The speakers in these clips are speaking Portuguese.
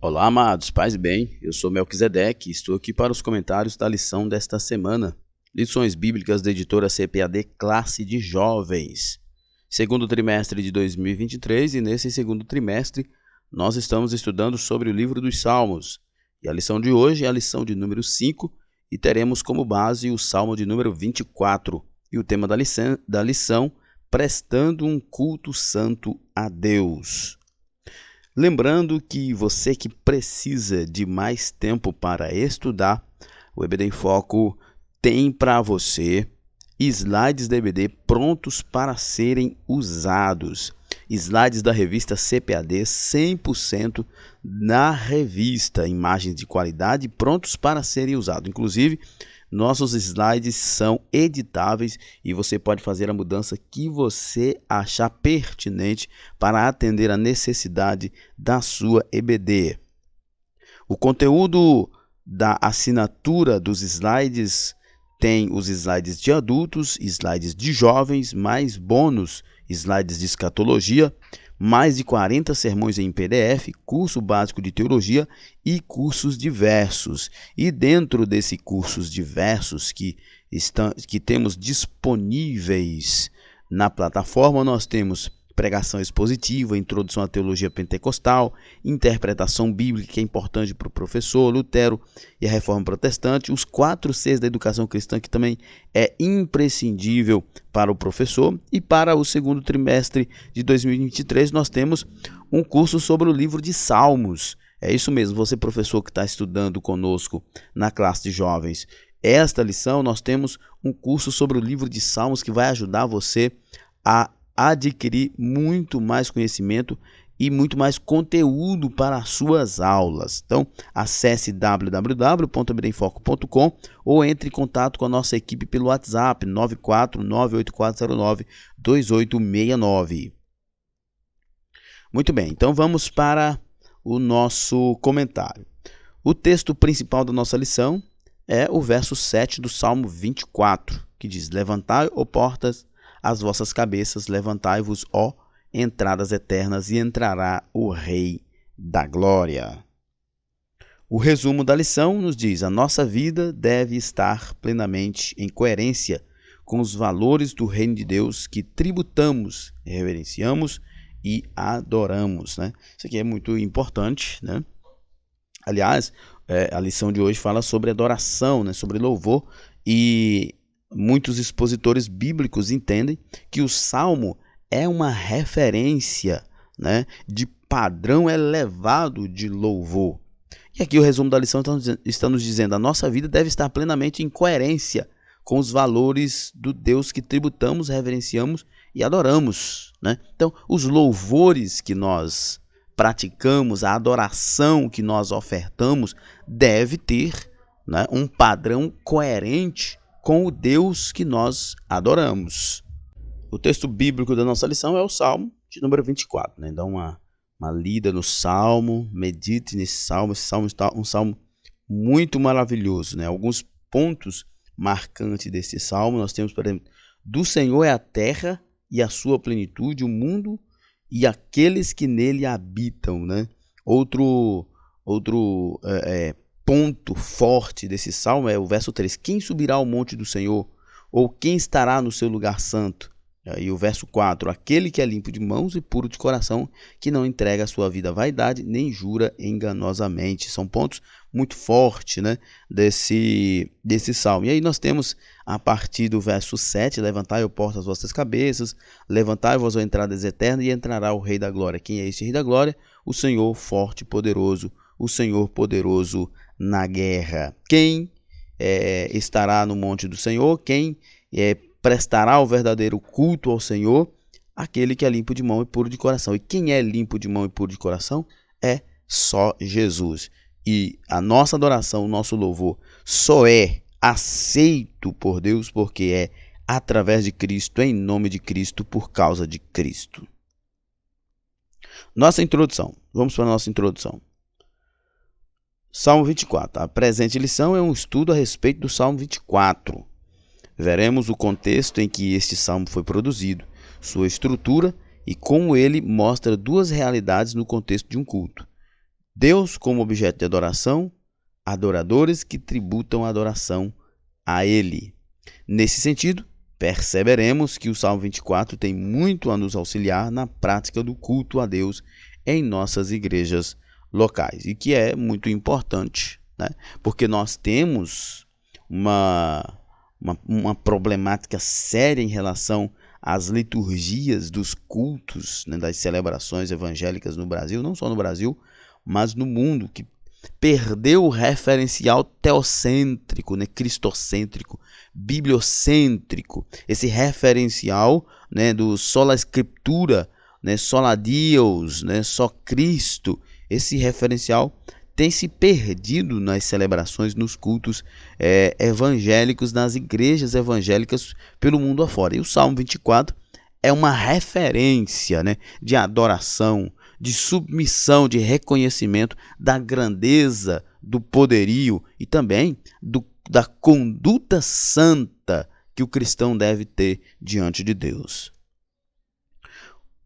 Olá, amados, paz e bem, eu sou Melquisedeque e estou aqui para os comentários da lição desta semana. Lições bíblicas da editora CPAD Classe de Jovens. Segundo trimestre de 2023 e nesse segundo trimestre nós estamos estudando sobre o livro dos Salmos. E a lição de hoje é a lição de número 5 e teremos como base o Salmo de número 24. E o tema da lição, prestando um culto santo a Deus. Lembrando que você que precisa de mais tempo para estudar, o EBD em Foco tem para você slides da EBD prontos para serem usados. Slides da revista CPAD 100% na revista, imagens de qualidade prontos para serem usados. Inclusive, nossos slides são editáveis e você pode fazer a mudança que você achar pertinente para atender a necessidade da sua EBD. O conteúdo da assinatura dos slides tem os slides de adultos, slides de jovens, mais bônus, slides de escatologia, mais de 40 sermões em PDF, curso básico de teologia e cursos diversos. E dentro desses cursos diversos que temos disponíveis na plataforma, nós temos pregação expositiva, introdução à teologia pentecostal, interpretação bíblica, que é importante para o professor, Lutero e a Reforma Protestante, os 4 Cs da educação cristã, que também é imprescindível para o professor. E para o segundo trimestre de 2023, nós temos um curso sobre o livro de Salmos. É isso mesmo, você professor que está estudando conosco na classe de jovens. Esta lição, nós temos um curso sobre o livro de Salmos que vai ajudar você a adquirir muito mais conhecimento e muito mais conteúdo para as suas aulas. Então, acesse www.ebdenfoco.com ou entre em contato com a nossa equipe pelo WhatsApp 94984092869. Muito bem, então vamos para o nosso comentário. O texto principal da nossa lição é o verso 7 do Salmo 24, que diz: Levantai, ó portas, as vossas cabeças, levantai-vos, ó entradas eternas, e entrará o Rei da Glória. O resumo da lição nos diz: a nossa vida deve estar plenamente em coerência com os valores do reino de Deus que tributamos, reverenciamos e adoramos, né? Isso aqui é muito importante, né? Aliás, a lição de hoje fala sobre adoração, né? Sobre louvor, e muitos expositores bíblicos entendem que o Salmo é uma referência, né, de padrão elevado de louvor. E aqui o resumo da lição está nos dizendo: a nossa vida deve estar plenamente em coerência com os valores do Deus que tributamos, reverenciamos e adoramos, né? Então, os louvores que nós praticamos, a adoração que nós ofertamos, deve ter, né, um padrão coerente com o Deus que nós adoramos. O texto bíblico da nossa lição é o Salmo de número 24. Né? Dá uma lida no Salmo, medite nesse Salmo. Esse Salmo está um Salmo muito maravilhoso. Né? Alguns pontos marcantes desse Salmo nós temos, por exemplo, do Senhor é a terra e a sua plenitude, o mundo e aqueles que nele habitam. Né? Outro ponto forte desse salmo é o verso 3. Quem subirá ao monte do Senhor? Ou quem estará no seu lugar santo? E o verso 4. Aquele que é limpo de mãos e puro de coração, que não entrega a sua vida à vaidade, nem jura enganosamente. São pontos muito fortes, né, desse salmo. E aí nós temos, a partir do verso 7, levantai, ó portas, as vossas cabeças, levantai-vos, ó entradas eternas, e entrará o Rei da Glória. Quem é esse Rei da Glória? O Senhor forte e poderoso, o Senhor poderoso na guerra. Quem estará no monte do Senhor? Quem prestará o verdadeiro culto ao Senhor? Aquele que é limpo de mão e puro de coração. E quem é limpo de mão e puro de coração? É só Jesus. E a nossa adoração, o nosso louvor, só é aceito por Deus porque é através de Cristo, em nome de Cristo, por causa de Cristo. Nossa introdução. Vamos para a nossa introdução. Salmo 24. A presente lição é um estudo a respeito do Salmo 24. Veremos o contexto em que este salmo foi produzido, sua estrutura e como ele mostra duas realidades no contexto de um culto. Deus como objeto de adoração, adoradores que tributam adoração a Ele. Nesse sentido, perceberemos que o Salmo 24 tem muito a nos auxiliar na prática do culto a Deus em nossas igrejas locais, e que é muito importante, né? Porque nós temos uma problemática séria em relação às liturgias dos cultos, né, das celebrações evangélicas no Brasil, não só no Brasil, mas no mundo, que perdeu o referencial teocêntrico, né, cristocêntrico, bibliocêntrico, esse referencial, né, do sola escritura, né, sola Deus, né, só Cristo. Esse referencial tem se perdido nas celebrações, nos cultos evangélicos, nas igrejas evangélicas pelo mundo afora. E o Salmo 24 é uma referência, né, de adoração, de submissão, de reconhecimento da grandeza, do poderio e também da conduta santa que o cristão deve ter diante de Deus.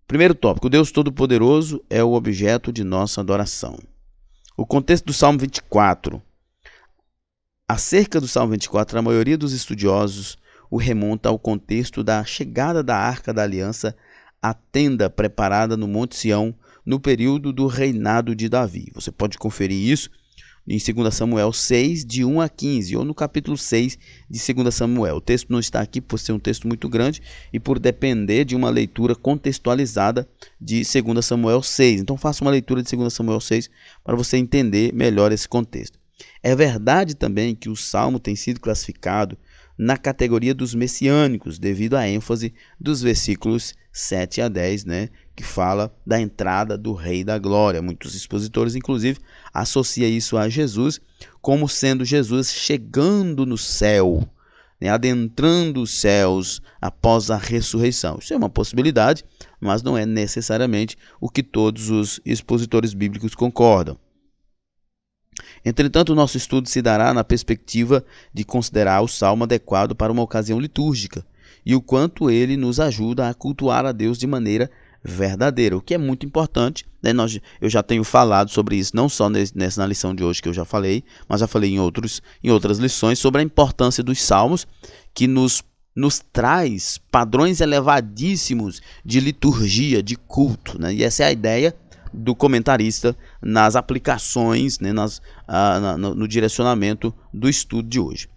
Primeiro tópico: Deus Todo-Poderoso é o objeto de nossa adoração. O contexto do Salmo 24. Acerca do Salmo 24, a maioria dos estudiosos o remonta ao contexto da chegada da Arca da Aliança à tenda preparada no Monte Sião no período do reinado de Davi. Você pode conferir isso em 2 Samuel 6, de 1 a 15, ou no capítulo 6 de 2 Samuel. O texto não está aqui por ser um texto muito grande e por depender de uma leitura contextualizada de 2 Samuel 6. Então faça uma leitura de 2 Samuel 6 para você entender melhor esse contexto. É verdade também que o Salmo tem sido classificado na categoria dos messiânicos, devido à ênfase dos versículos 7 a 10, né, que fala da entrada do Rei da Glória. Muitos expositores, inclusive, associam isso a Jesus, como sendo Jesus chegando no céu, né, adentrando os céus após a ressurreição. Isso é uma possibilidade, mas não é necessariamente o que todos os expositores bíblicos concordam. Entretanto, o nosso estudo se dará na perspectiva de considerar o Salmo adequado para uma ocasião litúrgica e o quanto ele nos ajuda a cultuar a Deus de maneira verdadeira, o que é muito importante, né? Eu já tenho falado sobre isso, não só na lição de hoje que eu já falei, mas já falei em outras lições sobre a importância dos salmos, que nos traz padrões elevadíssimos de liturgia, de culto, né? E essa é a ideia do comentarista nas aplicações, né, no direcionamento do estudo de hoje.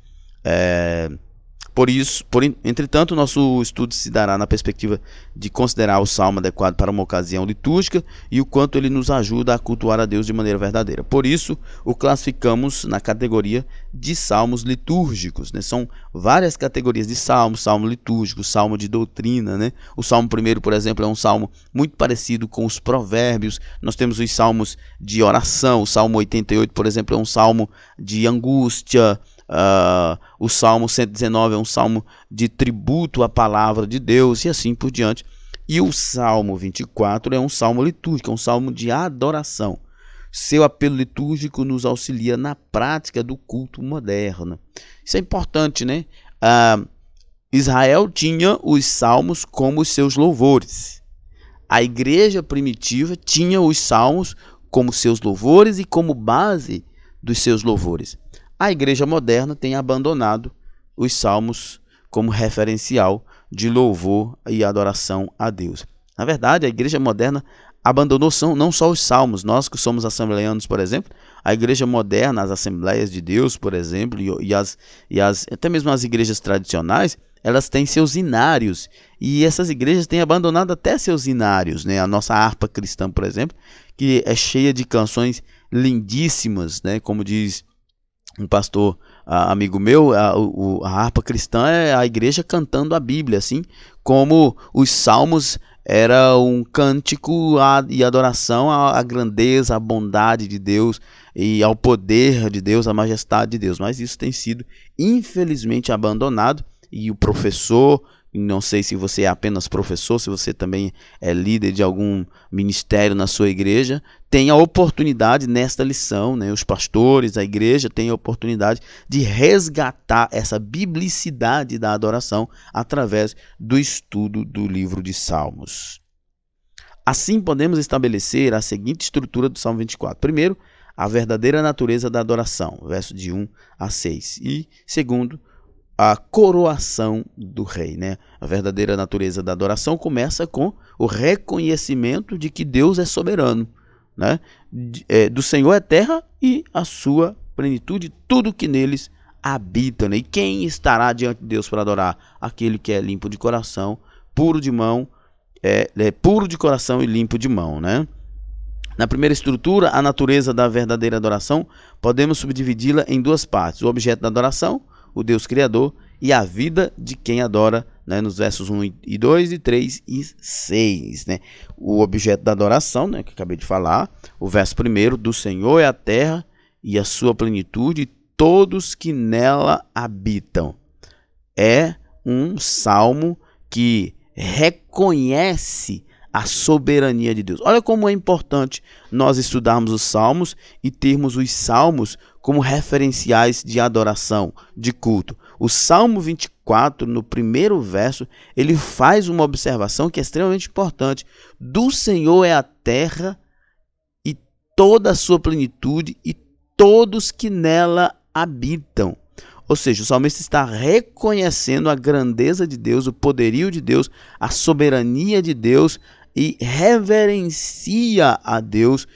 Entretanto, nosso estudo se dará na perspectiva de considerar o salmo adequado para uma ocasião litúrgica e o quanto ele nos ajuda a cultuar a Deus de maneira verdadeira. Por isso, o classificamos na categoria de salmos litúrgicos, né? São várias categorias de salmos: salmo litúrgico, salmo de doutrina, né? O salmo primeiro, por exemplo, é um salmo muito parecido com os provérbios. Nós temos os salmos de oração. O salmo 88, por exemplo, é um salmo de angústia. O Salmo 119 é um salmo de tributo à palavra de Deus e assim por diante. E o Salmo 24 é um salmo litúrgico, é um salmo de adoração. Seu apelo litúrgico nos auxilia na prática do culto moderno. Isso é importante, né? Israel tinha os salmos como os seus louvores. A igreja primitiva tinha os salmos como seus louvores e como base dos seus louvores. A igreja moderna tem abandonado os salmos como referencial de louvor e adoração a Deus. Na verdade, a igreja moderna abandonou não só os salmos. Nós que somos assembleianos, por exemplo, a igreja moderna, as Assembleias de Deus, por exemplo, até mesmo as igrejas tradicionais, elas têm seus hinários, e essas igrejas têm abandonado até seus hinários, né? A nossa harpa cristã, por exemplo, que é cheia de canções lindíssimas, né? Como diz um pastor amigo meu, a harpa cristã é a igreja cantando a Bíblia, assim como os salmos era um cântico e adoração à grandeza, à bondade de Deus e ao poder de Deus, à majestade de Deus. Mas isso tem sido, infelizmente, abandonado, e o professor, não sei se você é apenas professor, se você também é líder de algum ministério na sua igreja, tem a oportunidade nesta lição, né? Os pastores, a igreja tem a oportunidade de resgatar essa biblicidade da adoração através do estudo do livro de Salmos. Assim podemos estabelecer a seguinte estrutura do Salmo 24. Primeiro, a verdadeira natureza da adoração, verso de 1 a 6. E segundo, a coroação do rei, né? A verdadeira natureza da adoração começa com o reconhecimento de que Deus é soberano, né? Do Senhor é a terra e a sua plenitude, tudo que neles habita, né? E quem estará diante de Deus para adorar? Aquele que é limpo de coração, puro de mão, puro de coração e limpo de mão, né? Na primeira estrutura, a natureza da verdadeira adoração, podemos subdividi-la em duas partes: o objeto da adoração, o Deus Criador, e a vida de quem adora, né, nos versos 1 e 2, e 3 e 6. Né? O objeto da adoração, né, que acabei de falar, o verso 1, do Senhor é a terra e a sua plenitude, e todos que nela habitam. É um salmo que reconhece a soberania de Deus. Olha como é importante nós estudarmos os salmos e termos os salmos como referenciais de adoração, de culto. O Salmo 24, no primeiro verso, ele faz uma observação que é extremamente importante. Do Senhor é a terra e toda a sua plenitude e todos que nela habitam. Ou seja, o salmista está reconhecendo a grandeza de Deus, o poderio de Deus, a soberania de Deus, e reverencia a Deus,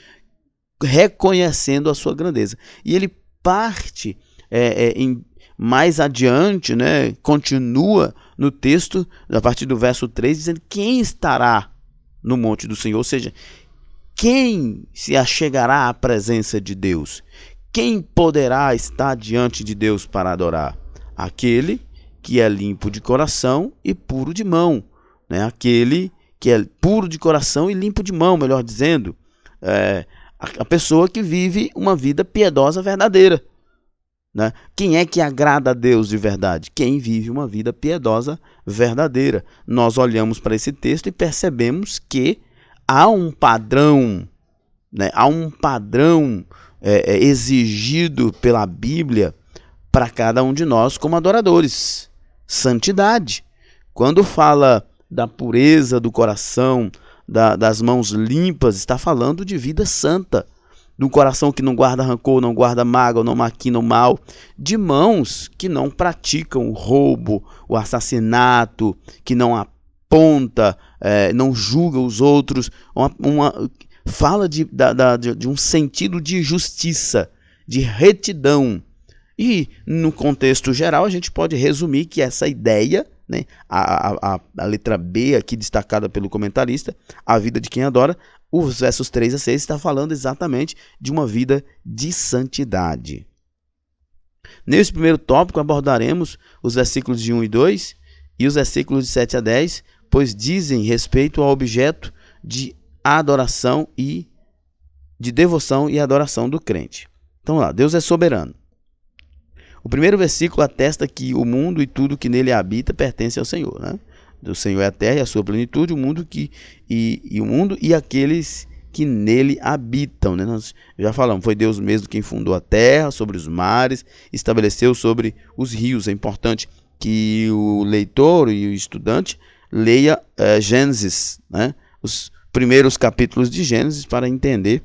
reconhecendo a sua grandeza. E ele parte mais adiante, né, continua no texto, a partir do verso 3, dizendo: quem estará no monte do Senhor? Ou seja, quem se achegará à presença de Deus? Quem poderá estar diante de Deus para adorar? Aquele que é limpo de coração e puro de mão, né? Aquele que é puro de coração e limpo de mão, melhor dizendo, a pessoa que vive uma vida piedosa verdadeira, né? Quem é que agrada a Deus de verdade? Quem vive uma vida piedosa verdadeira. Nós olhamos para esse texto e percebemos que há um padrão, né? Há um padrão exigido pela Bíblia para cada um de nós como adoradores. Santidade. Quando fala da pureza do coração, das mãos limpas, está falando de vida santa, de um coração que não guarda rancor, não guarda mágoa, não maquina o mal, de mãos que não praticam o roubo, o assassinato, que não aponta, não julga os outros, fala de um sentido de justiça, de retidão. E no contexto geral a gente pode resumir que essa ideia, né, a letra B aqui destacada pelo comentarista, a vida de quem adora, os versos 3 a 6 está falando exatamente de uma vida de santidade. Nesse primeiro tópico abordaremos os versículos de 1 e 2 e os versículos de 7 a 10, pois dizem respeito ao objeto de adoração e de devoção e adoração do crente. Então lá, Deus é soberano. O primeiro versículo atesta que o mundo e tudo que nele habita pertence ao Senhor, né? Do Senhor é a terra e a sua plenitude, o mundo e aqueles que nele habitam, né? Nós já falamos, foi Deus mesmo quem fundou a terra, sobre os mares, estabeleceu sobre os rios. É importante que o leitor e o estudante leia Gênesis, né? Os primeiros capítulos de Gênesis, para entender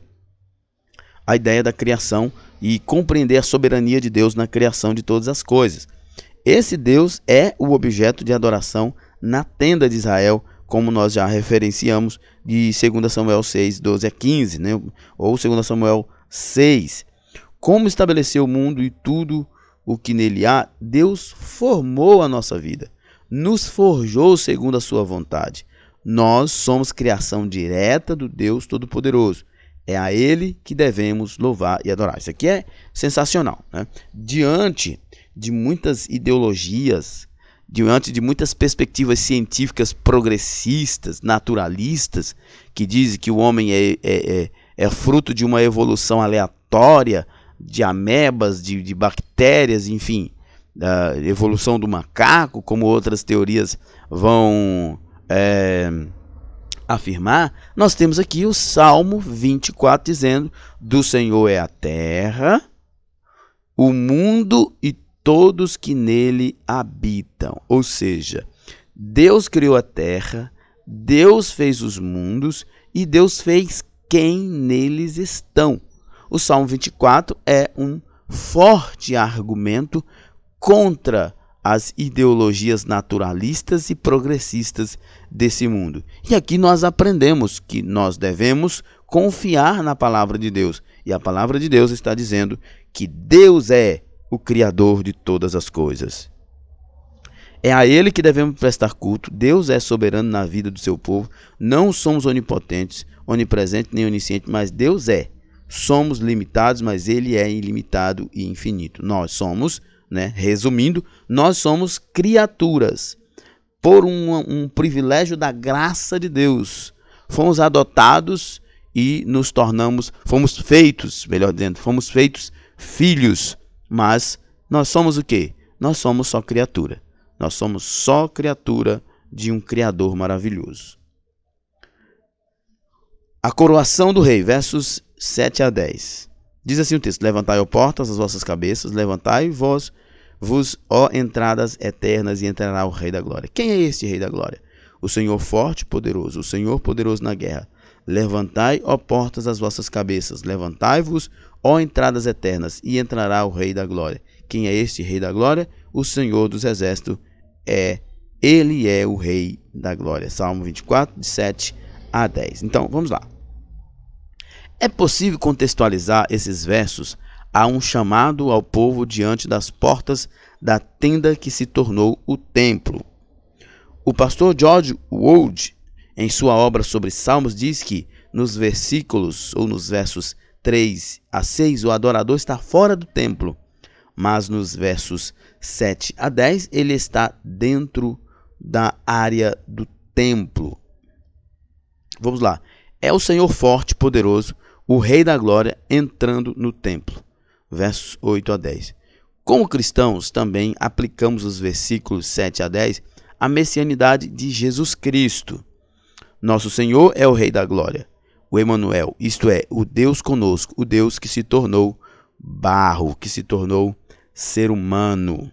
a ideia da criação e compreender a soberania de Deus na criação de todas as coisas. Esse Deus é o objeto de adoração na tenda de Israel, como nós já referenciamos de 2 Samuel 6, 12 a 15, né? Ou 2 Samuel 6. Como estabeleceu o mundo e tudo o que nele há, Deus formou a nossa vida, nos forjou segundo a sua vontade. Nós somos criação direta do Deus Todo-Poderoso. É a Ele que devemos louvar e adorar. Isso aqui é sensacional, né? Diante de muitas ideologias, diante de muitas perspectivas científicas progressistas, naturalistas, que dizem que o homem é fruto de uma evolução aleatória, de amebas, de bactérias, enfim, da evolução do macaco, como outras teorias vão afirmar, nós temos aqui o Salmo 24 dizendo: do Senhor é a terra, o mundo e todos que nele habitam. Ou seja, Deus criou a terra, Deus fez os mundos e Deus fez quem neles estão. O Salmo 24 é um forte argumento contra as ideologias naturalistas e progressistas desse mundo. E aqui nós aprendemos que nós devemos confiar na palavra de Deus. E a palavra de Deus está dizendo que Deus é o Criador de todas as coisas. É a Ele que devemos prestar culto. Deus é soberano na vida do seu povo. Não somos onipotentes, onipresentes nem oniscientes, mas Deus é. Somos limitados, mas Ele é ilimitado e infinito. Nós somos, resumindo, nós somos criaturas. Por um privilégio da graça de Deus, fomos adotados e nos tornamos, fomos feitos filhos. Mas nós somos o quê? Nós somos só criatura. Nós somos só criatura de um Criador maravilhoso. A coroação do rei, versos 7 a 10. Diz assim o texto: levantai, ó portas, as vossas cabeças, levantai vós, ó entradas eternas, e entrará o Rei da Glória. Quem é este Rei da Glória? O Senhor forte e poderoso, o Senhor poderoso na guerra. Levantai, ó portas, as vossas cabeças, levantai-vos, ó entradas eternas, e entrará o Rei da Glória. Quem é este Rei da Glória? O Senhor dos Exércitos Ele é o Rei da Glória. Salmo 24, de 7 a 10. Então, vamos lá. É possível contextualizar esses versos a um chamado ao povo diante das portas da tenda que se tornou o templo. O pastor George Wood, em sua obra sobre Salmos, diz que nos versos 3 a 6, o adorador está fora do templo, mas nos versos 7 a 10, ele está dentro da área do templo. Vamos lá. É o Senhor forte e poderoso, o Rei da Glória, entrando no templo. Versos 8 a 10. Como cristãos, também aplicamos os versículos 7 a 10 à messianidade de Jesus Cristo. Nosso Senhor é o Rei da Glória, o Emanuel, isto é, o Deus conosco, o Deus que se tornou barro, que se tornou ser humano.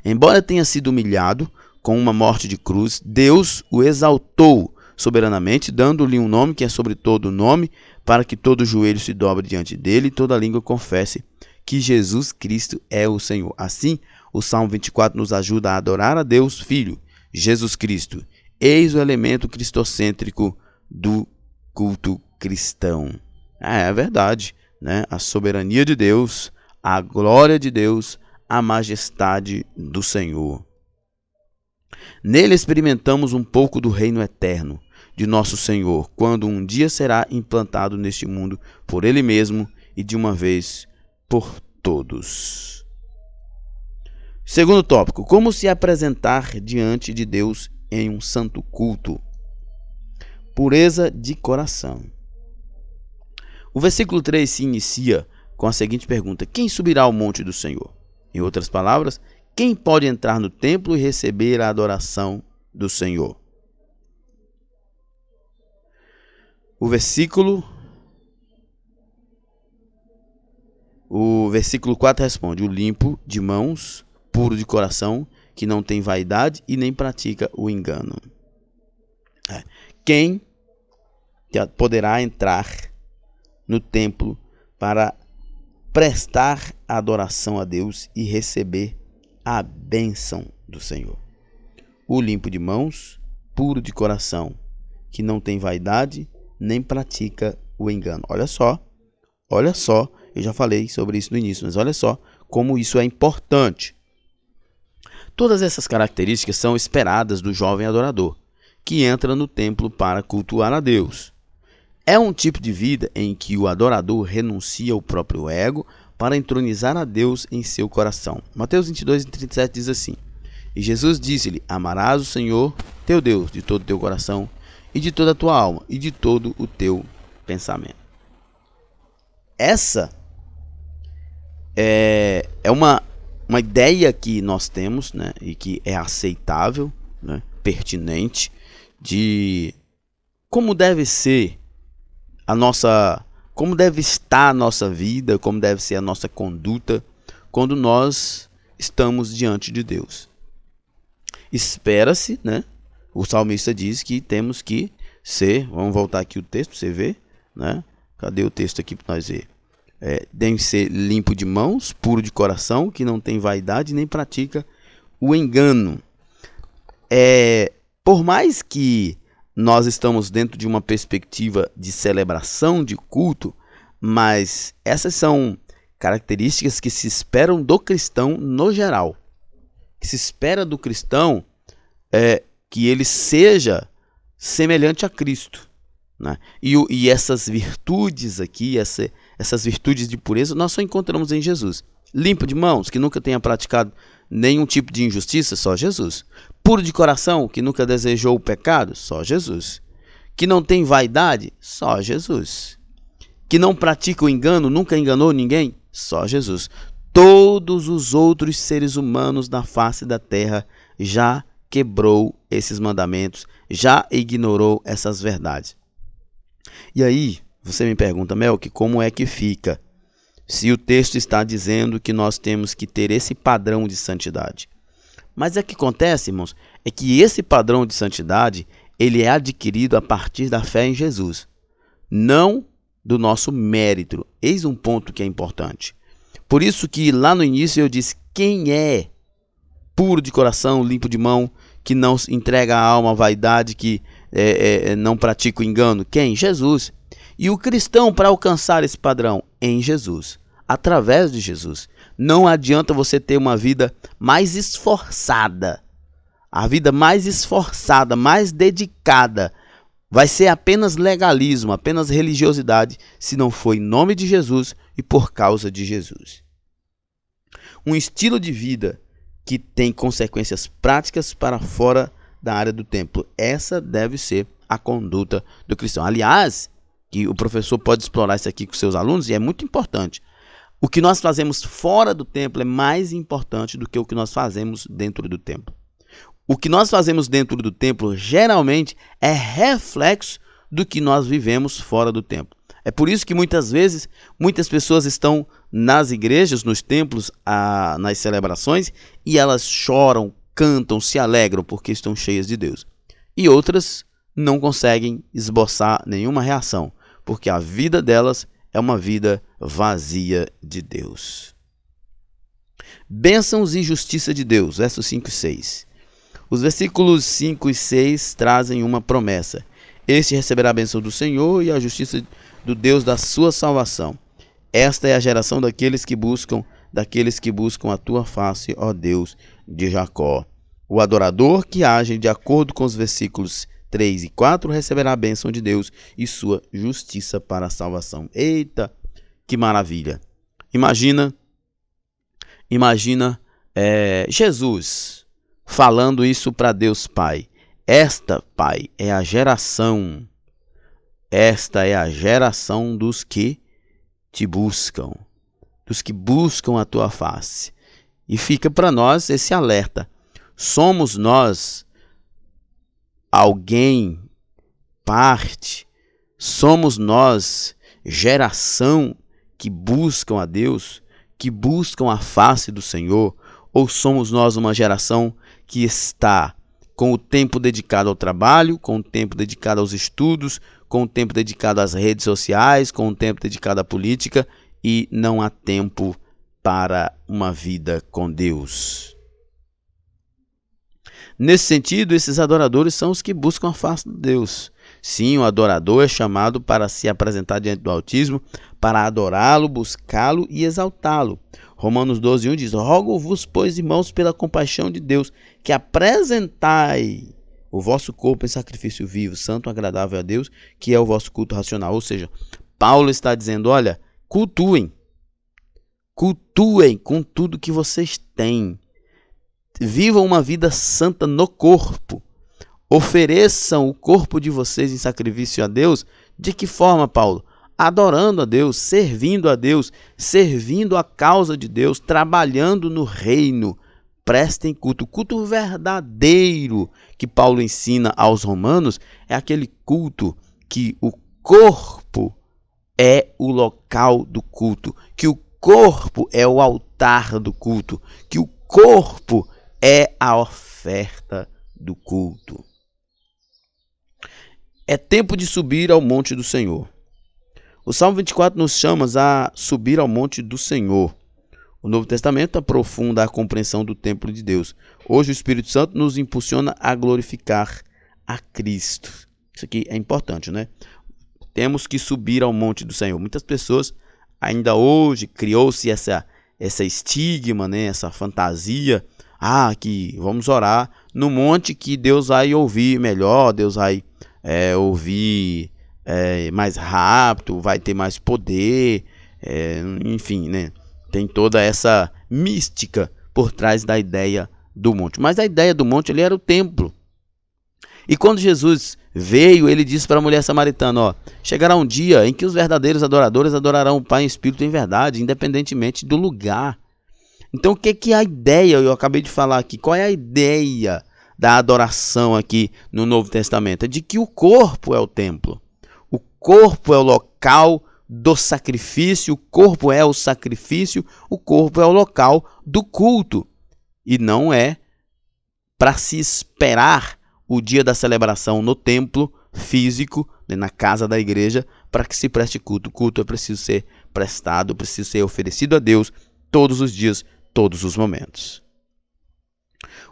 Embora tenha sido humilhado com uma morte de cruz, Deus o exaltou soberanamente, dando-lhe um nome que é sobre todo nome, para que todo joelho se dobre diante dele e toda língua confesse que Jesus Cristo é o Senhor. Assim, o Salmo 24 nos ajuda a adorar a Deus Filho, Jesus Cristo. Eis o elemento cristocêntrico do culto cristão. É verdade, a soberania de Deus, a glória de Deus, a majestade do Senhor. Nele experimentamos um pouco do reino eterno de nosso Senhor, quando um dia será implantado neste mundo por Ele mesmo e de uma vez por todos. Segundo tópico: como se apresentar diante de Deus em um santo culto. Pureza de coração. O versículo 3 se inicia com a seguinte pergunta: quem subirá ao monte do Senhor? Em outras palavras, quem pode entrar no templo e receber a adoração do Senhor? O versículo 4 responde: o limpo de mãos, puro de coração, que não tem vaidade e nem pratica o engano. Quem poderá entrar no templo para prestar adoração a Deus e receber a bênção do Senhor? O limpo de mãos, puro de coração, que não tem vaidade nem pratica o engano. Olha só, eu já falei sobre isso no início, mas olha só como isso é importante. Todas essas características são esperadas do jovem adorador, que entra no templo para cultuar a Deus. É um tipo de vida em que o adorador renuncia ao próprio ego para entronizar a Deus em seu coração. Mateus 22, 37 diz assim: e Jesus disse-lhe: amarás o Senhor teu Deus de todo o teu coração, e de toda a tua alma, e de todo o teu pensamento. Essa é uma ideia que nós temos, e que é aceitável, pertinente, de como deve ser como deve estar a nossa vida, como deve ser a nossa conduta quando nós estamos diante de Deus. Espera-se, o salmista diz que temos que ser, vamos voltar aqui o texto para você ver, né? Cadê o texto aqui para nós ver? Deve ser limpo de mãos, puro de coração, que não tem vaidade nem pratica o engano. Por mais que nós estamos dentro de uma perspectiva de celebração, de culto, mas essas são características que se esperam do cristão no geral. Que se espera do cristão que ele seja semelhante a Cristo, né? E essas virtudes aqui, essas virtudes de pureza, nós só encontramos em Jesus. Limpo de mãos, que nunca tenha praticado nenhum tipo de injustiça, só Jesus. Puro de coração, que nunca desejou o pecado, só Jesus. Que não tem vaidade, só Jesus. Que não pratica o engano, nunca enganou ninguém, só Jesus. Todos os outros seres humanos da face da terra já quebrou esses mandamentos, já ignorou essas verdades. E aí, você me pergunta, Melk, como é que fica se o texto está dizendo que nós temos que ter esse padrão de santidade? Mas o que acontece, irmãos, é que esse padrão de santidade, ele é adquirido a partir da fé em Jesus, não do nosso mérito. Eis um ponto que é importante. Por isso que lá no início eu disse, quem é puro de coração, limpo de mão, que não entrega a alma à vaidade, que não pratica o engano? Quem? Jesus. E o cristão, para alcançar esse padrão? Em Jesus, através de Jesus. Não adianta você ter uma vida mais esforçada. A vida mais esforçada, mais dedicada, vai ser apenas legalismo, apenas religiosidade, se não for em nome de Jesus e por causa de Jesus. Um estilo de vida que tem consequências práticas para fora da área do templo. Essa deve ser a conduta do cristão. Aliás, que o professor pode explorar isso aqui com seus alunos, e é muito importante. O que nós fazemos fora do templo é mais importante do que o que nós fazemos dentro do templo. O que nós fazemos dentro do templo geralmente é reflexo do que nós vivemos fora do templo. É por isso que muitas vezes muitas pessoas estão nas igrejas, nos templos, nas celebrações, e elas choram, cantam, se alegram porque estão cheias de Deus. E outras não conseguem esboçar nenhuma reação, porque a vida delas é uma vida vazia de Deus. Bênçãos e justiça de Deus, versos 5 e 6. Os versículos 5 e 6 trazem uma promessa. Este receberá a bênção do Senhor e a justiça do Deus da sua salvação. Esta é a geração daqueles que buscam a tua face, ó Deus de Jacó. O adorador que age de acordo com os versículos 3 e 4 receberá a bênção de Deus e sua justiça para a salvação. Eita, que maravilha! Imagina Jesus falando isso para Deus Pai. Esta, Pai, é a geração. Esta é a geração dos que te buscam, dos que buscam a tua face. E fica para nós esse alerta. Somos nós alguém, parte, somos nós geração que buscam a Deus, que buscam a face do Senhor, ou somos nós uma geração que está com o tempo dedicado ao trabalho, com o tempo dedicado aos estudos, com o tempo dedicado às redes sociais, com o tempo dedicado à política, e não há tempo para uma vida com Deus? Nesse sentido, esses adoradores são os que buscam a face de Deus. Sim, o adorador é chamado para se apresentar diante do Altíssimo, para adorá-lo, buscá-lo e exaltá-lo. Romanos 12:1 diz: rogo-vos, pois, irmãos, pela compaixão de Deus, que apresentai o vosso corpo em sacrifício vivo, santo, agradável a Deus, que é o vosso culto racional. Ou seja, Paulo está dizendo, olha, cultuem com tudo que vocês têm. Vivam uma vida santa no corpo. Ofereçam o corpo de vocês em sacrifício a Deus. De que forma, Paulo? Adorando a Deus, servindo a causa de Deus, trabalhando no reino. Prestem culto. O culto verdadeiro que Paulo ensina aos romanos é aquele culto que o corpo é o local do culto, que o corpo é o altar do culto, que o corpo é a oferta do culto. É tempo de subir ao monte do Senhor. O Salmo 24 nos chama a subir ao monte do Senhor. O Novo Testamento aprofunda a compreensão do templo de Deus. Hoje o Espírito Santo nos impulsiona a glorificar a Cristo. Isso aqui é importante, né? Temos que subir ao monte do Senhor. Muitas pessoas, ainda hoje, criou-se essa estigma, né? Essa fantasia. Que vamos orar no monte que Deus vai ouvir melhor, Deus vai ouvir mais rápido, vai ter mais poder, enfim, né? Tem toda essa mística por trás da ideia do monte. Mas a ideia do monte ele era o templo. E quando Jesus veio, ele disse para a mulher samaritana, chegará um dia em que os verdadeiros adoradores adorarão o Pai em espírito e em verdade, independentemente do lugar. Então o que é a ideia? Eu acabei de falar aqui. Qual é a ideia da adoração aqui no Novo Testamento? É de que o corpo é o templo. O corpo é o local do sacrifício, o corpo é o sacrifício, o corpo é o local do culto. E não é para se esperar o dia da celebração no templo físico, na casa da igreja, para que se preste culto. O culto é preciso ser prestado, precisa ser oferecido a Deus todos os dias, todos os momentos.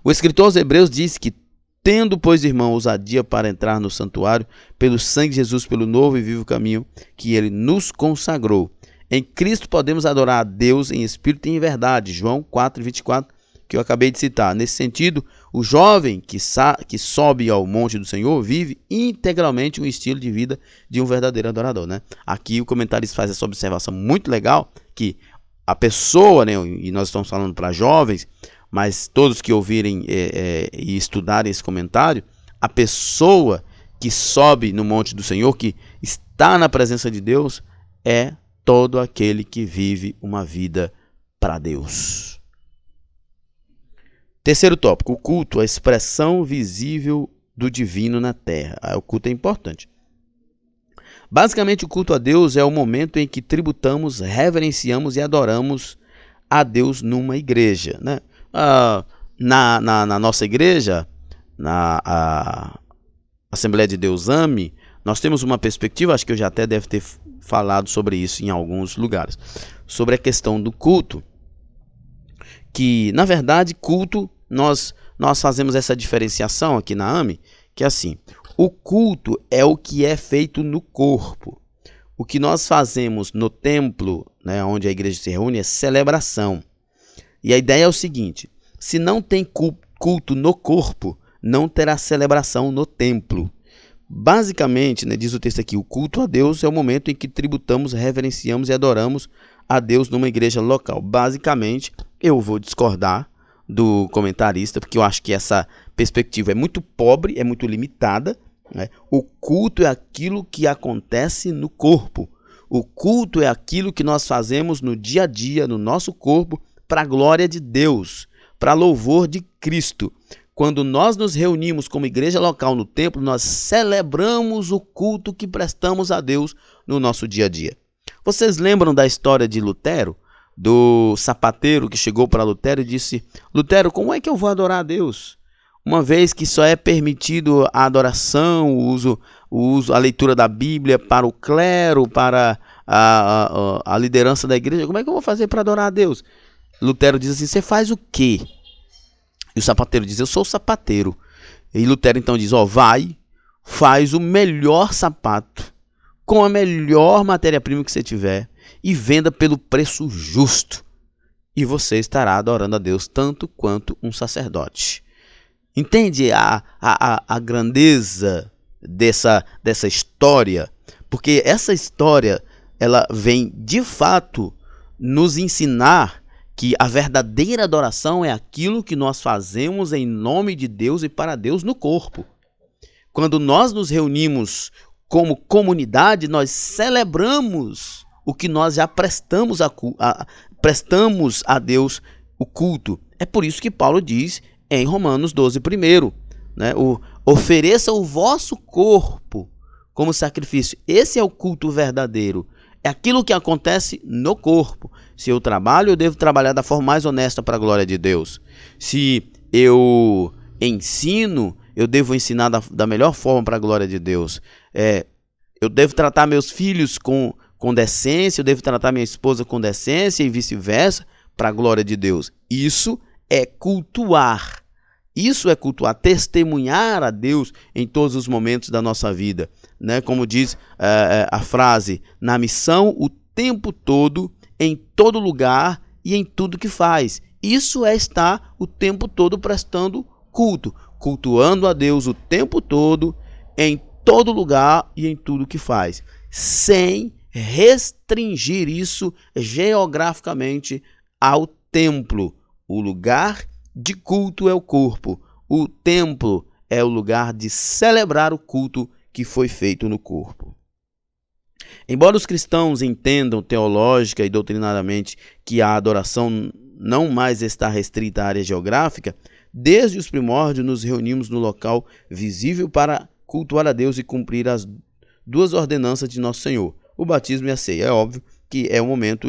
O escritor aos Hebreus diz que, tendo, pois, irmão, ousadia para entrar no santuário, pelo sangue de Jesus, pelo novo e vivo caminho que ele nos consagrou. Em Cristo podemos adorar a Deus em espírito e em verdade. João 4:24, que eu acabei de citar. Nesse sentido, o jovem que sobe ao monte do Senhor vive integralmente um estilo de vida de um verdadeiro adorador, né? Aqui o comentarista faz essa observação muito legal, que a pessoa, né, e nós estamos falando para jovens, mas todos que ouvirem e estudarem esse comentário, a pessoa que sobe no monte do Senhor, que está na presença de Deus, é todo aquele que vive uma vida para Deus. Terceiro tópico, o culto, a expressão visível do divino na terra. O culto é importante. Basicamente, o culto a Deus é o momento em que tributamos, reverenciamos e adoramos a Deus numa igreja, né? Na nossa igreja, na Assembleia de Deus AME, nós temos uma perspectiva, acho que eu já até deve ter falado sobre isso em alguns lugares, sobre a questão do culto, que na verdade culto, nós fazemos essa diferenciação aqui na AME, que é assim, o culto é o que é feito no corpo. O que nós fazemos no templo, né, onde a igreja se reúne, é celebração. E a ideia é o seguinte, se não tem culto no corpo, não terá celebração no templo. Basicamente, né, diz o texto aqui, o culto a Deus é o momento em que tributamos, reverenciamos e adoramos a Deus numa igreja local. Basicamente, eu vou discordar do comentarista, porque eu acho que essa perspectiva é muito pobre, é muito limitada, né? O culto é aquilo que acontece no corpo. O culto é aquilo que nós fazemos no dia a dia, no nosso corpo, para a glória de Deus, para louvor de Cristo. Quando nós nos reunimos como igreja local no templo, nós celebramos o culto que prestamos a Deus no nosso dia a dia. Vocês lembram da história de Lutero? Do sapateiro que chegou para Lutero e disse, Lutero, como é que eu vou adorar a Deus? Uma vez que só é permitido a adoração, a leitura da Bíblia para o clero, para a liderança da igreja, como é que eu vou fazer para adorar a Deus? Lutero diz assim, você faz o quê? E o sapateiro diz, eu sou sapateiro. E Lutero então diz, faz o melhor sapato, com a melhor matéria-prima que você tiver, e venda pelo preço justo. E você estará adorando a Deus tanto quanto um sacerdote. Entende a grandeza dessa história? Porque essa história, ela vem de fato nos ensinar que a verdadeira adoração é aquilo que nós fazemos em nome de Deus e para Deus no corpo. Quando nós nos reunimos como comunidade, nós celebramos o que nós já prestamos a Deus o culto. É por isso que Paulo diz em Romanos 12:1, né? Ofereça o vosso corpo como sacrifício. Esse é o culto verdadeiro. É aquilo que acontece no corpo. Se eu trabalho, eu devo trabalhar da forma mais honesta para a glória de Deus. Se eu ensino, eu devo ensinar da melhor forma para a glória de Deus. Eu devo tratar meus filhos com decência, eu devo tratar minha esposa com decência e vice-versa, para a glória de Deus. Isso é cultuar. Isso é cultuar, testemunhar a Deus em todos os momentos da nossa vida, né? Como diz a frase, na missão o tempo todo, em todo lugar e em tudo que faz. Isso é estar o tempo todo prestando culto, cultuando a Deus o tempo todo, em todo lugar e em tudo que faz, sem restringir isso geograficamente ao templo. O lugar de culto é o corpo. O templo é o lugar de celebrar o culto que foi feito no corpo. Embora os cristãos entendam teológica e doutrinariamente que a adoração não mais está restrita à área geográfica, desde os primórdios nos reunimos no local visível para cultuar a Deus e cumprir as duas ordenanças de nosso Senhor, o batismo e a ceia. É óbvio que é o momento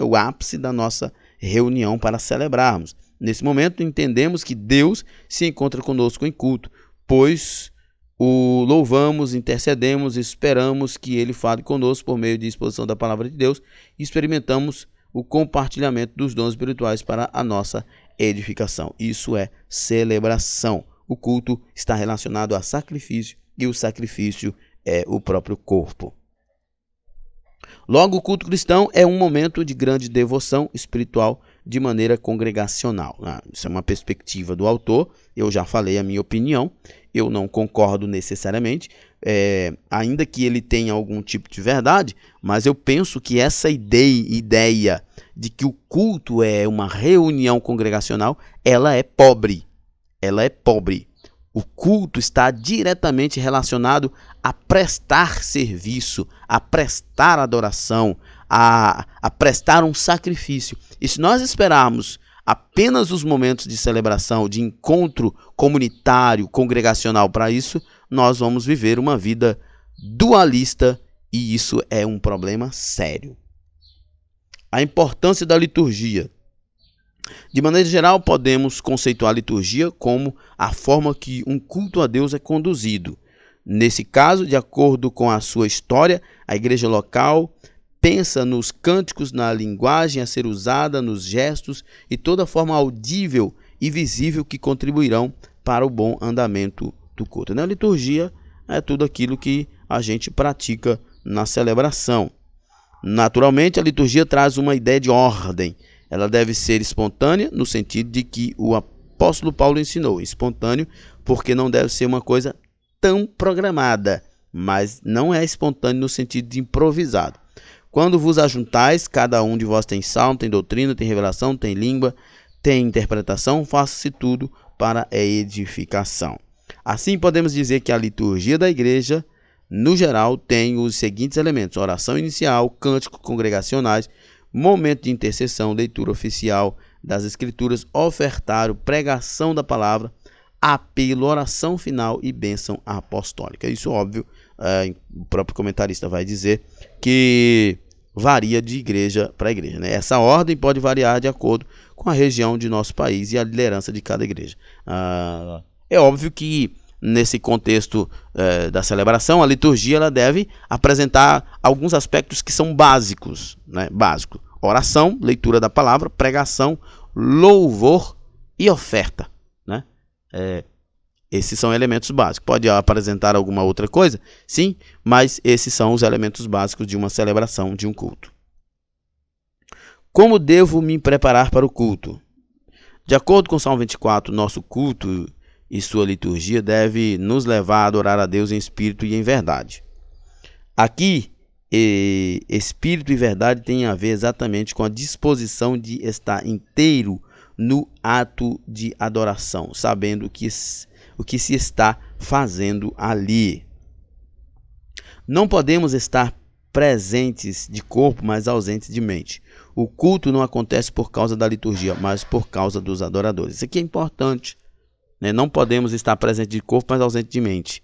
o ápice da nossa reunião para celebrarmos. Nesse momento entendemos que Deus se encontra conosco em culto, pois o louvamos, intercedemos, esperamos que Ele fale conosco por meio de exposição da palavra de Deus e experimentamos o compartilhamento dos dons espirituais para a nossa edificação. Isso é celebração. O culto está relacionado a sacrifício e o sacrifício é o próprio corpo. Logo, o culto cristão é um momento de grande devoção espiritual de maneira congregacional. Isso é uma perspectiva do autor, eu já falei a minha opinião, eu não concordo necessariamente, ainda que ele tenha algum tipo de verdade, mas eu penso que essa ideia de que o culto é uma reunião congregacional, ela é pobre. Ela é pobre. O culto está diretamente relacionado a prestar serviço, a prestar adoração, a prestar um sacrifício. E se nós esperarmos apenas os momentos de celebração, de encontro comunitário, congregacional para isso, nós vamos viver uma vida dualista e isso é um problema sério. A importância da liturgia. De maneira geral, podemos conceituar a liturgia como a forma que um culto a Deus é conduzido. Nesse caso, de acordo com a sua história, a igreja local pensa nos cânticos, na linguagem a ser usada, nos gestos e toda forma audível e visível que contribuirão para o bom andamento do culto. A liturgia é tudo aquilo que a gente pratica na celebração. Naturalmente, a liturgia traz uma ideia de ordem. Ela deve ser espontânea, no sentido de que o apóstolo Paulo ensinou. Espontâneo, porque não deve ser uma coisa tão programada, mas não é espontâneo no sentido de improvisado. Quando vos ajuntais, cada um de vós tem salmo, tem doutrina, tem revelação, tem língua, tem interpretação, faça-se tudo para a edificação. Assim, podemos dizer que a liturgia da igreja, no geral, tem os seguintes elementos: oração inicial, cânticos congregacionais, momento de intercessão, leitura oficial das escrituras, ofertário, pregação da palavra, apelo, oração final e bênção apostólica. Isso, óbvio, o próprio comentarista vai dizer que varia de igreja para igreja, né? Essa ordem pode variar de acordo com a região de nosso país e a liderança de cada igreja. É óbvio que nesse contexto da celebração, a liturgia ela deve apresentar alguns aspectos que são básicos, né? Básico: oração, leitura da palavra, pregação, louvor e oferta, né? Esses são elementos básicos. Pode apresentar alguma outra coisa? Sim, mas esses são os elementos básicos de uma celebração, de um culto. Como devo me preparar para o culto? De acordo com o Salmo 24, nosso culto e sua liturgia deve nos levar a adorar a Deus em espírito e em verdade. Aqui, espírito e verdade tem a ver exatamente com a disposição de estar inteiro no ato de adoração, sabendo o que se está fazendo ali. Não podemos estar presentes de corpo, mas ausentes de mente. O culto não acontece por causa da liturgia, mas por causa dos adoradores. Isso aqui é importante, né? Não podemos estar presentes de corpo, mas ausentes de mente.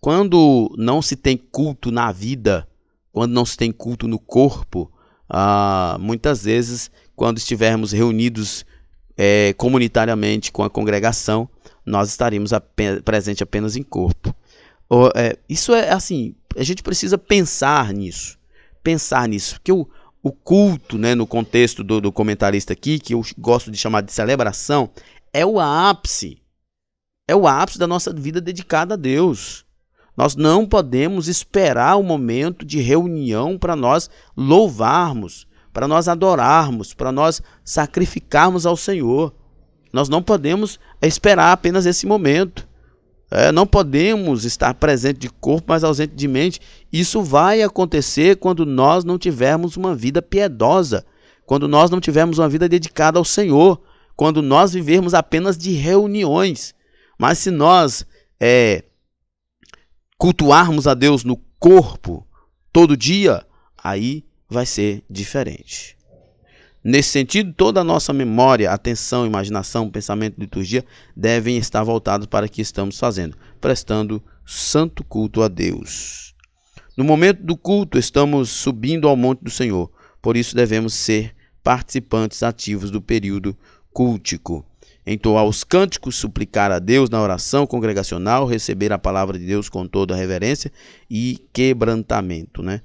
Quando não se tem culto na vida, quando não se tem culto no corpo, muitas vezes, quando estivermos reunidos comunitariamente com a congregação, nós estaremos presentes apenas em corpo. Isso é assim, a gente precisa pensar nisso, porque o culto, né, no contexto do comentarista aqui, que eu gosto de chamar de celebração, é o ápice da nossa vida dedicada a Deus. Nós não podemos esperar o momento de reunião para nós louvarmos, para nós adorarmos, para nós sacrificarmos ao Senhor. Nós não podemos esperar apenas esse momento. Não podemos estar presente de corpo, mas ausente de mente. Isso vai acontecer quando nós não tivermos uma vida piedosa, quando nós não tivermos uma vida dedicada ao Senhor, quando nós vivermos apenas de reuniões. Mas se nós cultuarmos a Deus no corpo todo dia, aí vai ser diferente. Nesse sentido, toda a nossa memória, atenção, imaginação, pensamento, liturgia devem estar voltados para o que estamos fazendo, prestando santo culto a Deus. No momento do culto, estamos subindo ao monte do Senhor, por isso devemos ser participantes ativos do período cultico. Entoar os cânticos, suplicar a Deus na oração congregacional, receber a palavra de Deus com toda a reverência e quebrantamento, né?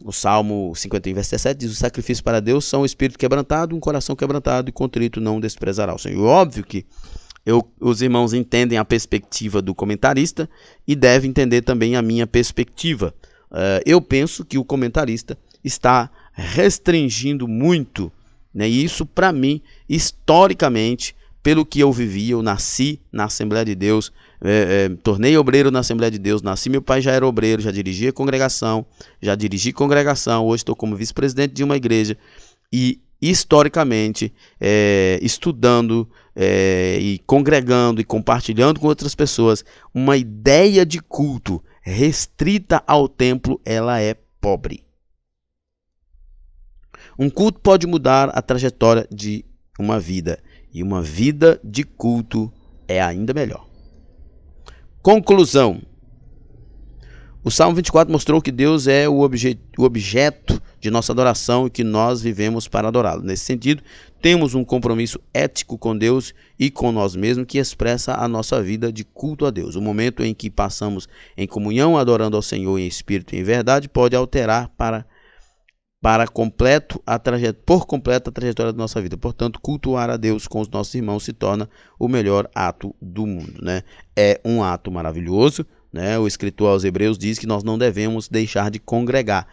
O Salmo 51, verso 17 diz: o sacrifício para Deus são o espírito quebrantado, um coração quebrantado e contrito não desprezará o Senhor. Óbvio que os irmãos entendem a perspectiva do comentarista e devem entender também a minha perspectiva. Eu penso que o comentarista está restringindo muito, né? E isso, para mim, historicamente, pelo que eu vivi, eu nasci na Assembleia de Deus, tornei obreiro na Assembleia de Deus, meu pai já era obreiro, já dirigia congregação, hoje estou como vice-presidente de uma igreja e, historicamente, estudando e congregando e compartilhando com outras pessoas, uma ideia de culto restrita ao templo, ela é pobre. Um culto pode mudar a trajetória de uma vida, e uma vida de culto é ainda melhor. Conclusão. O Salmo 24 mostrou que Deus é o objeto de nossa adoração e que nós vivemos para adorá-lo. Nesse sentido, temos um compromisso ético com Deus e com nós mesmos que expressa a nossa vida de culto a Deus. O momento em que passamos em comunhão adorando ao Senhor em espírito e em verdade pode alterar por completo a trajetória da nossa vida. Portanto, cultuar a Deus com os nossos irmãos se torna o melhor ato do mundo, né? É um ato maravilhoso, né? O escritor aos Hebreus diz que nós não devemos deixar de congregar.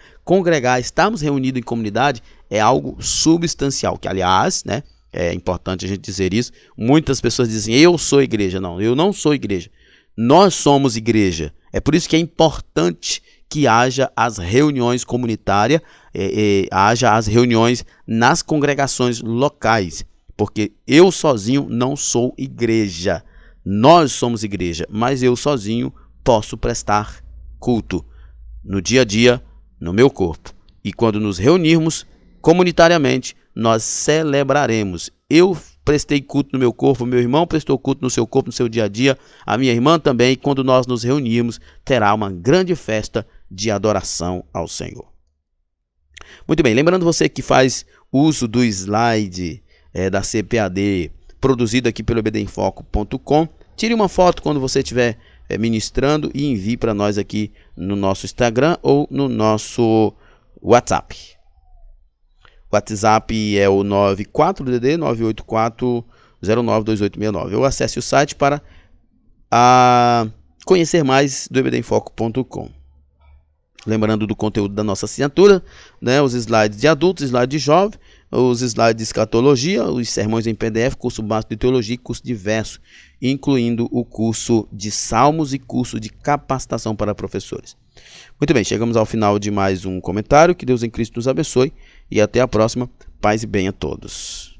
Estarmos reunidos em comunidade é algo substancial, que aliás, né, é importante a gente dizer isso. Muitas pessoas dizem: eu sou igreja. Não, eu não sou igreja. Nós somos igreja. É por isso que é importante que haja as reuniões comunitárias, haja as reuniões nas congregações locais, porque eu sozinho não sou igreja. Nós somos igreja, mas eu sozinho posso prestar culto no dia a dia, no meu corpo. E quando nos reunirmos comunitariamente, nós celebraremos. Eu prestei culto no meu corpo, meu irmão prestou culto no seu corpo, no seu dia a dia, a minha irmã também. E quando nós nos reunirmos, terá uma grande festa de adoração ao Senhor. Muito bem, lembrando você que faz uso do slide da CPAD produzido aqui pelo ebdenfoco.com, tire uma foto quando você estiver ministrando e envie para nós aqui no nosso Instagram ou no nosso WhatsApp. O WhatsApp é o 94DD 984092869. Ou acesse o site para conhecer mais do ebdenfoco.com. Lembrando do conteúdo da nossa assinatura, né, os slides de adultos, slides de jovem, os slides de escatologia, os sermões em PDF, curso básico de teologia e curso diverso, incluindo o curso de salmos e curso de capacitação para professores. Muito bem, chegamos ao final de mais um comentário. Que Deus em Cristo nos abençoe e até a próxima. Paz e bem a todos.